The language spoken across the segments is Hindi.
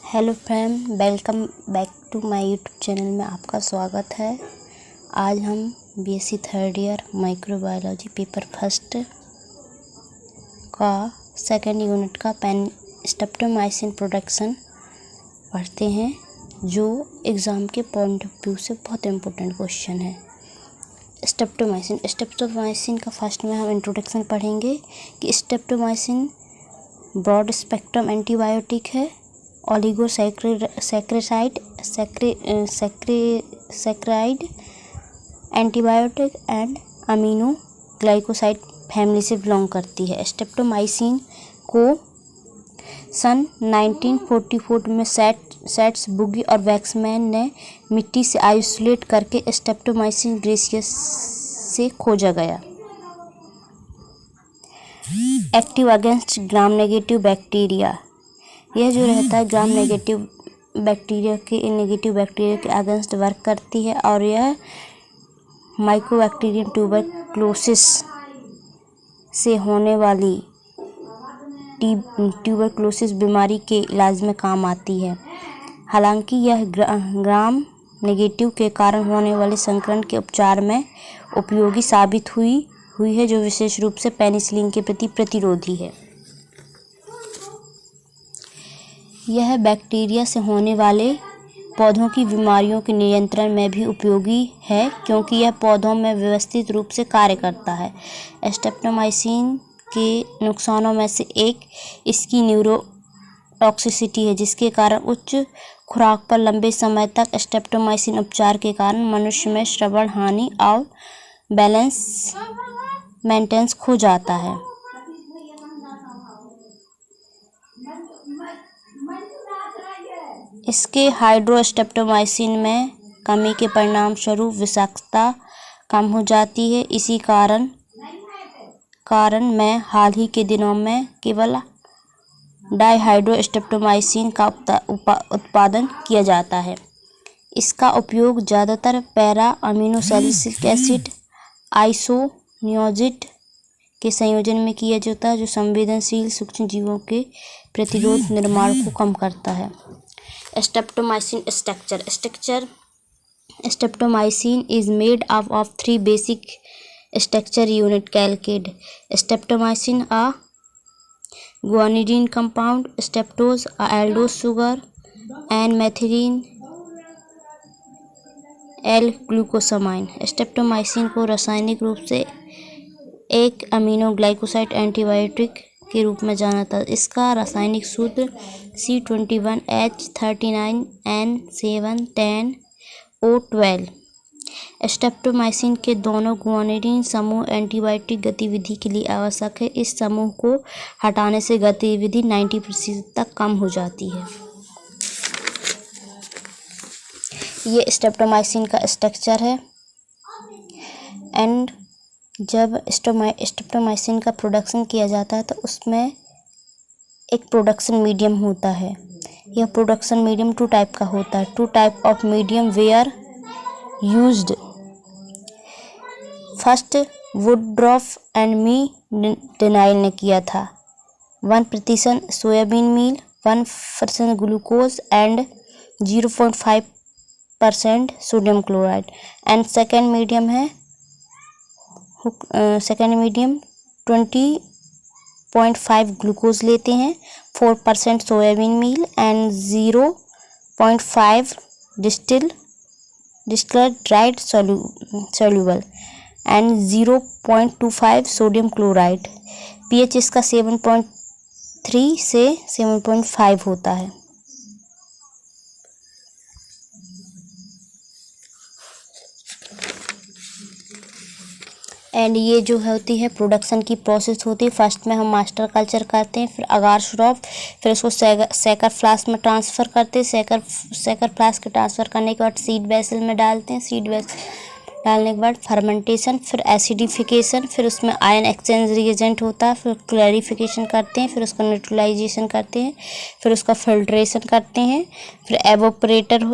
Hello friend, welcome back to my YouTube channel में आपका स्वागत है। आज हम BSc third year microbiology paper first का सेकंड यूनिट का स्ट्रेप्टोमाइसिन प्रोडक्शन पढ़ते हैं, जो एग्ज़ाम के पॉइंट ऑफ व्यू से बहुत इम्पोर्टेंट क्वेश्चन है। स्ट्रेप्टोमाइसिन का फर्स्ट में हम इंट्रोडक्शन पढ़ेंगे कि स्ट्रेप्टोमाइसिन ब्रॉड स्पेक्ट्रम एंटीबायोटिक है, oligosaccharide antibiotic and amino glycoside family से बिलोंग करती है। स्ट्रेप्टोमाइसिन को सन 1944 में सेट्स बुगी और वैक्समैन ने मिट्टी से आइसोलेट करके स्ट्रेप्टोमाइसिन ग्रेसियस से खोजा गया। Active against gram negative bacteria, यह जो रहता है ग्राम नेगेटिव बैक्टीरिया के अगेंस्ट वर्क करती है और यह माइकोबैक्टीरियम ट्यूबरक्लोसिस से होने वाली ट्यूबरक्लोसिस बीमारी के इलाज में काम आती है। हालांकि यह ग्राम नेगेटिव के कारण होने वाले संक्रमण के उपचार में उपयोगी साबित हुई है, जो विशेष रूप से पेनिसिलिन के प्रति प्रतिरोधी है। यह बैक्टीरिया से होने वाले पौधों की बीमारियों के नियंत्रण में भी उपयोगी है, क्योंकि यह पौधों में व्यवस्थित रूप से कार्य करता है। स्ट्रेप्टोमाइसिन के नुकसानों में से एक इसकी न्यूरोटॉक्सिसिटी है, जिसके कारण उच्च खुराक पर लंबे समय तक स्ट्रेप्टोमाइसिन उपचार के कारण मनुष्य में श्रवण हानि और बैलेंस मेंटेनेंस खो जाता है। इसके हाइड्रोस्ट्रेप्टोमाइसिन में कमी के परिणाम स्वरूप विषाक्तता कम हो जाती है। इसी कारण में हाल ही के दिनों में केवल डाइहाइड्रोस्ट्रेप्टोमाइसिन का उत्पादन किया जाता है। इसका उपयोग ज़्यादातर पैरा अमीनोसैलिसिलिक एसिड आइसोनियाज़िड के संयोजन में किया जाता है, जो संवेदनशील सूक्ष्म जीवों के प्रतिरोध निर्माण को कम करता है। Streptomycin structure streptomycin is made up of three basic structure unit calcaid streptomycin, a guanidine compound, streptose, a aldose sugar, and methionine L-ग्लूकोसामाइन। स्ट्रेप्टोमाइसिन को रासायनिक रूप से एक अमीनो ग्लाइकोसाइड एंटीबायोटिक के रूप में जाना था। इसका रासायनिक सूत्र C21H39N710O12। स्ट्रेप्टोमाइसिन के दोनों गुआनिडीन समूह एंटीबायोटिक गतिविधि के लिए आवश्यक है। इस समूह को हटाने से गतिविधि 90% तक कम हो जाती है। ये स्ट्रेप्टोमाइसिन का स्ट्रक्चर है। एंड जब स्ट्रेप्टोमाइसिन का प्रोडक्शन किया जाता है तो उसमें एक प्रोडक्शन मीडियम होता है। यह प्रोडक्शन मीडियम टू टाइप का होता है। Two type of medium were used. First Woodruff and McDaniel ने किया था। 1% soybean meal, 1% glucose and 0.5% sodium chloride. And second medium 20.5 glucose लेते हैं, 4% soybean meal and 0.5 distilled dried soluble and 0.25 sodium chloride. PH इसका 7.3 से 7.5 होता है। एंड ये जो होती है प्रोडक्शन की प्रोसेस होती है। फर्स्ट में हम मास्टर कल्चर करते हैं, फिर अगार श्रॉफ, फिर उसको सेकर फ्लास्क में ट्रांसफ़र करते हैं। सेकर फ्लास्क के ट्रांसफ़र करने के बाद सीड वेसल में डालते हैं। सीड वेसल डालने के बाद फर्मेंटेशन, फिर एसिडिफिकेशन, फिर उसमें आयन एक्सचेंज रिएजेंट होता है, फिर क्लैरिफिकेशन करते हैं, फिर उसका न्यूट्रलाइजेशन करते हैं, फिर उसका फिल्ट्रेशन करते हैं, फिर एवोपरेटर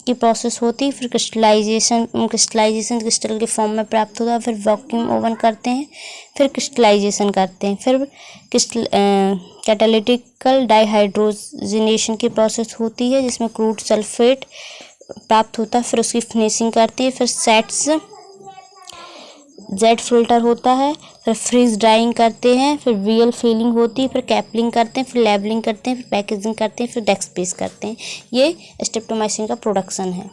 की प्रोसेस होती है, फिर क्रिस्टलाइजेशन क्रिस्टल के फॉर्म में प्राप्त होता है, फिर वैक्यूम ओवन करते हैं, फिर क्रिस्टलाइजेशन करते हैं, फिर कैटालिटिकल डाइहाइड्रोजनेशन की प्रोसेस होती है जिसमें क्रूड सल्फेट प्राप्त होता है, फिर उसकी फिनिशिंग करती है, फिर जेट फिल्टर होता है, फिर फ्रीज ड्राइंग करते हैं, फिर वियल फिलिंग होती है, फिर कैपलिंग करते हैं, फिर लेबलिंग करते हैं, फिर पैकेजिंग करते हैं, फिर डेस्क पेस्ट करते हैं। ये स्ट्रेप्टोमाइसिन का प्रोडक्शन है।